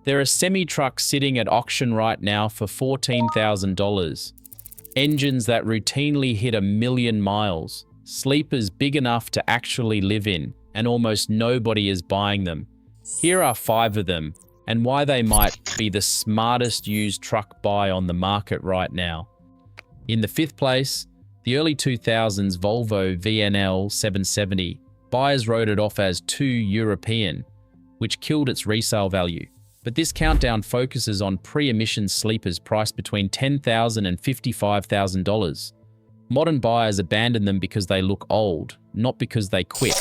There are semi-trucks sitting at auction right now for $14,000. Engines that routinely hit 1,000,000 miles. Sleepers big enough to actually live in, and almost nobody is buying them. Here are 5 of them, and why they might be the smartest used truck buy on the market right now. In the 5th place, the early 2000s Volvo VNL 770. Buyers wrote it off as too European, which killed its resale value. But this countdown focuses on pre-emission sleepers priced between $10,000 and $55,000. Modern buyers abandon them because they look old, not because they quit.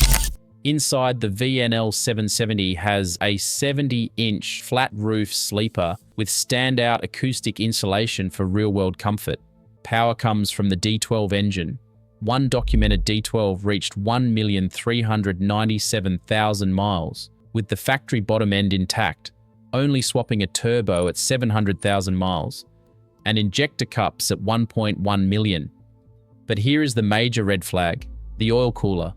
Inside, the VNL 770 has a 70-inch flat roof sleeper with standout acoustic insulation for real-world comfort. Power comes from the D12 engine. One documented D12 reached 1,397,000 miles, with the factory bottom end intact, only swapping a turbo at 700,000 miles, and injector cups at 1.1 million. But here is the major red flag: the oil cooler.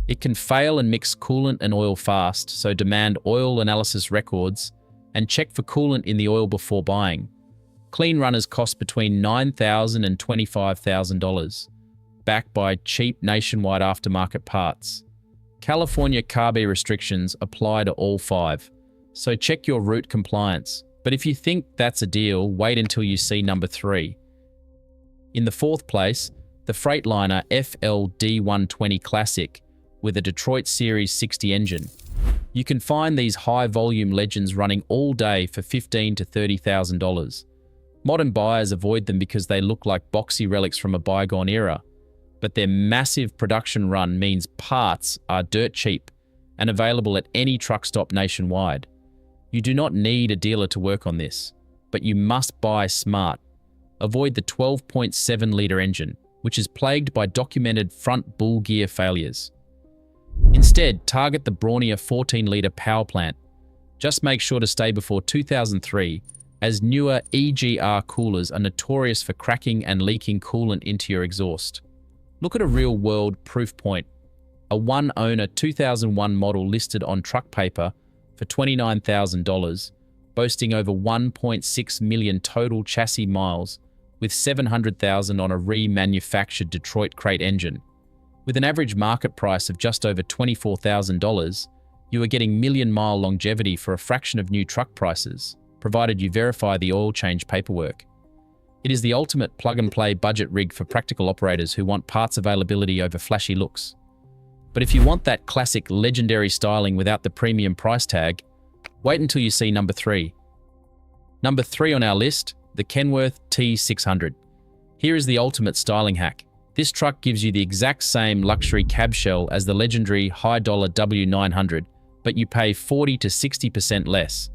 It can fail and mix coolant and oil fast, so demand oil analysis records and check for coolant in the oil before buying. Clean runners cost between $9,000 and $25,000, backed by cheap nationwide aftermarket parts. California CARB restrictions apply to all 5, so check your route compliance. But if you think that's a deal, wait until you see number 3. In the 4th place, the Freightliner FLD120 Classic with a Detroit Series 60 engine. You can find these high-volume legends running all day for $15,000 to $30,000. Modern buyers avoid them because they look like boxy relics from a bygone era, but their massive production run means parts are dirt cheap and available at any truck stop nationwide. You do not need a dealer to work on this, but you must buy smart. Avoid the 12.7-litre engine, which is plagued by documented front bull gear failures. Instead, target the brawnier 14-litre power plant. Just make sure to stay before 2003, as newer EGR coolers are notorious for cracking and leaking coolant into your exhaust. Look at a real-world proof point. A one-owner 2001 model listed on truck paper for $29,000, boasting over 1.6 million total chassis miles, with 700,000 on a remanufactured Detroit crate engine. With an average market price of just over $24,000, you are getting million-mile longevity for a fraction of new truck prices, provided you verify the oil change paperwork. It is the ultimate plug-and-play budget rig for practical operators who want parts availability over flashy looks. But if you want that classic legendary styling without the premium price tag, wait until you see number 3. Number 3 on our list, the Kenworth T600. Here is the ultimate styling hack. This truck gives you the exact same luxury cab shell as the legendary high-dollar W900, but you pay 40 to 60% less.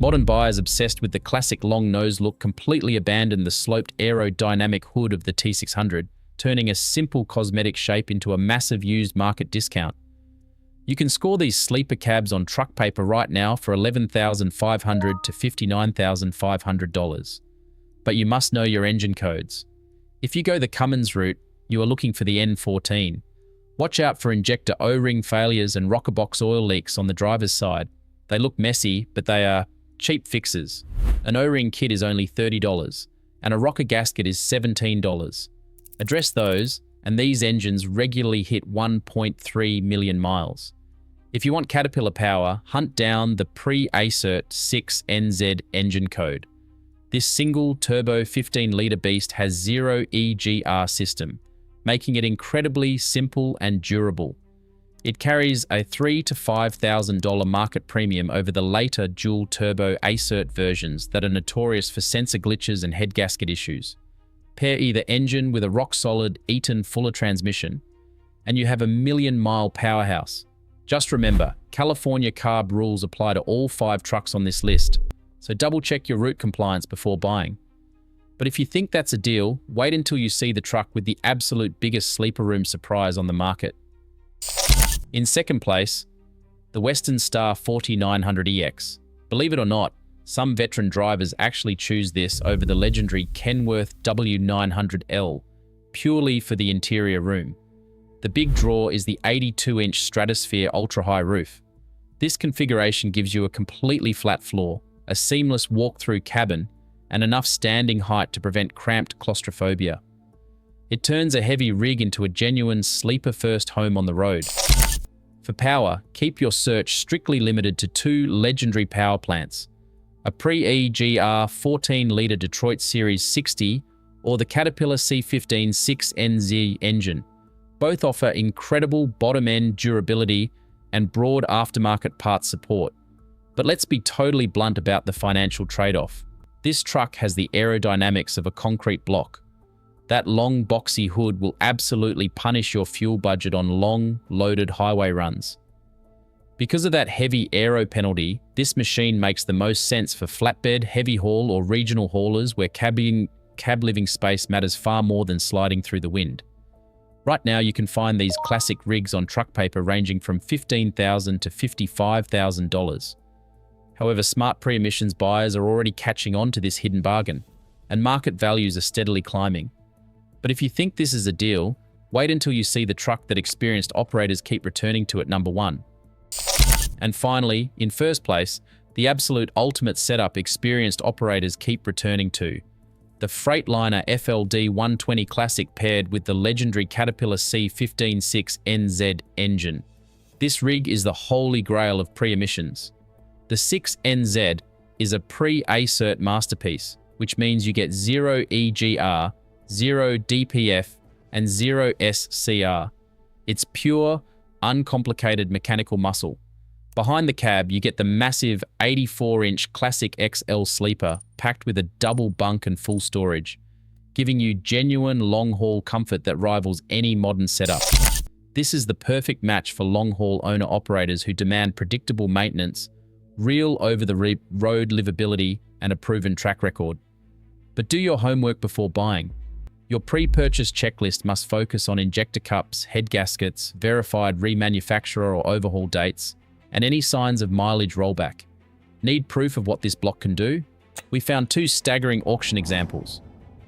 Modern buyers obsessed with the classic long nose look completely abandon the sloped aerodynamic hood of the T600, turning a simple cosmetic shape into a massive used market discount. You can score these sleeper cabs on truck paper right now for $11,500 to $59,500. But you must know your engine codes. If you go the Cummins route, you are looking for the N14. Watch out for injector O-ring failures and rocker box oil leaks on the driver's side. They look messy, but they are cheap fixes. An O-ring kit is only $30, and a rocker gasket is $17. Address those, and these engines regularly hit 1.3 million miles. If you want Caterpillar power, hunt down the pre-Acert 6NZ engine code. This single turbo 15-litre beast has 0 EGR system, making it incredibly simple and durable. It carries a $3,000 to $5,000 market premium over the later dual-turbo Acert versions that are notorious for sensor glitches and head gasket issues. Pair either engine with a rock-solid Eaton Fuller transmission, and you have a million-mile powerhouse. Just remember, California CARB rules apply to all 5 trucks on this list, so double-check your route compliance before buying. But if you think that's a deal, wait until you see the truck with the absolute biggest sleeper room surprise on the market. In second place, the Western Star 4900EX. Believe it or not, some veteran drivers actually choose this over the legendary Kenworth W900L, purely for the interior room. The big draw is the 82-inch Stratosphere ultra-high roof. This configuration gives you a completely flat floor, a seamless walk-through cabin, and enough standing height to prevent cramped claustrophobia. It turns a heavy rig into a genuine sleeper-first home on the road. For power, keep your search strictly limited to 2 legendary power plants, a pre-EGR 14-litre Detroit Series 60 or the Caterpillar C15 6NZ engine. Both offer incredible bottom-end durability and broad aftermarket parts support. But let's be totally blunt about the financial trade-off. This truck has the aerodynamics of a concrete block. That long, boxy hood will absolutely punish your fuel budget on long, loaded highway runs. Because of that heavy aero penalty, this machine makes the most sense for flatbed, heavy haul, or regional haulers where cab living space matters far more than sliding through the wind. Right now, you can find these classic rigs on truck paper ranging from $15,000 to $55,000. However, smart pre-emissions buyers are already catching on to this hidden bargain, and market values are steadily climbing. But if you think this is a deal, wait until you see the truck that experienced operators keep returning to at number 1. And finally, in first place, the absolute ultimate setup experienced operators keep returning to: the Freightliner FLD 120 Classic paired with the legendary Caterpillar C15 6NZ engine. This rig is the holy grail of pre-emissions. The 6NZ is a pre-A-cert masterpiece, which means you get 0 EGR, 0 DPF, and 0 SCR. It's pure, uncomplicated mechanical muscle. Behind the cab, you get the massive 84-inch Classic XL sleeper packed with a double bunk and full storage, giving you genuine long-haul comfort that rivals any modern setup. This is the perfect match for long-haul owner-operators who demand predictable maintenance, real over-the-road livability, and a proven track record. But do your homework before buying. Your pre-purchase checklist must focus on injector cups, head gaskets, verified remanufacturer or overhaul dates, and any signs of mileage rollback. Need proof of what this block can do? We found 2 staggering auction examples.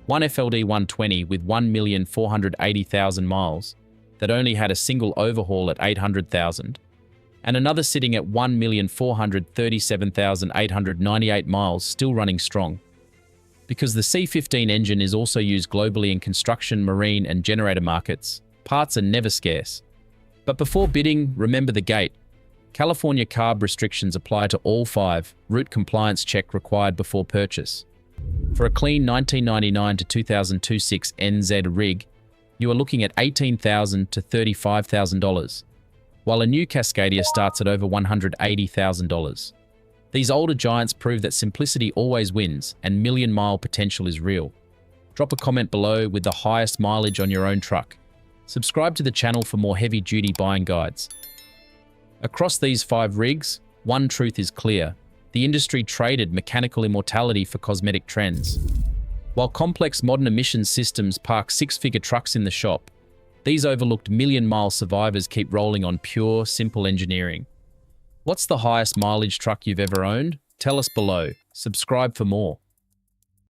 One FLD 120 with 1,480,000 miles that only had a single overhaul at 800,000, and another sitting at 1,437,898 miles still running strong. Because the C15 engine is also used globally in construction, marine, and generator markets, parts are never scarce. But before bidding, remember the gate. California CARB restrictions apply to all 5, route compliance check required before purchase. For a clean 1999 to 2002 6NZ rig, you are looking at $18,000 to $35,000, while a new Cascadia starts at over $180,000. These older giants prove that simplicity always wins and million-mile potential is real. Drop a comment below with the highest mileage on your own truck. Subscribe to the channel for more heavy-duty buying guides. Across these 5 rigs, one truth is clear: the industry traded mechanical immortality for cosmetic trends. While complex modern emissions systems park 6-figure trucks in the shop, these overlooked million-mile survivors keep rolling on pure, simple engineering. What's the highest mileage truck you've ever owned? Tell us below. Subscribe for more.